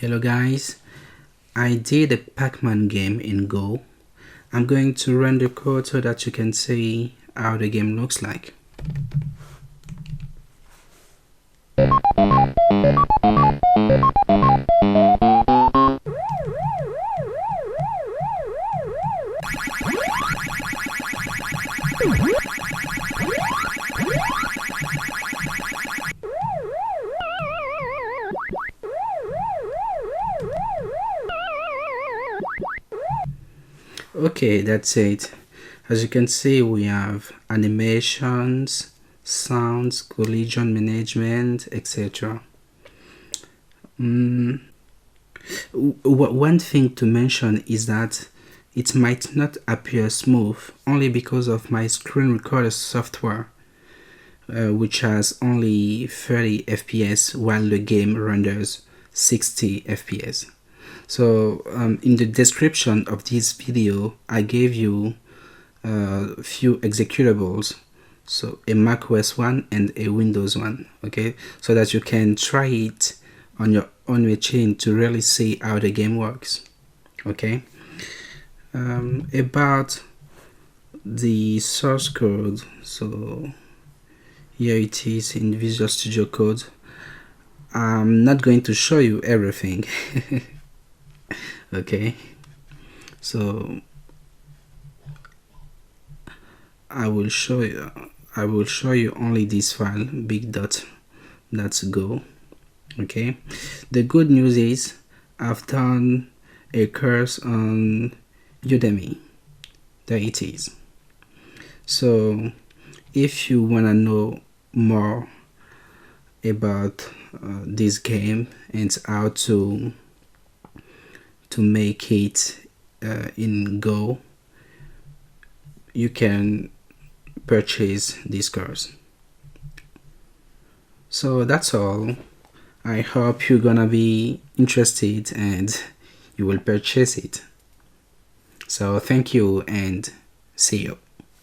Hello guys, I did a Pacman game in Go. I'm going to run the code so that you can see how the game looks like. Okay, that's it. As you can see, we have animations, sounds, collision management, etc. One thing to mention is that it might not appear smooth only because of my screen recorder software, which has only 30 FPS while the game renders 60 FPS. So in the description of this video, I gave you a few executables, so a macOS one and a Windows one, okay, so that you can try it on your own machine to really see how the game works. Okay, about the source code, so here it is in Visual Studio Code. I'm not going to show you everything. Okay, so I will show you only this file, big.go. Okay, the good news is I've done a course on Udemy. There it is. So if you want to know more about this game and how to make it in Go, you can purchase this course. So that's all. I hope you're gonna be interested and you will purchase it. So thank you and see you.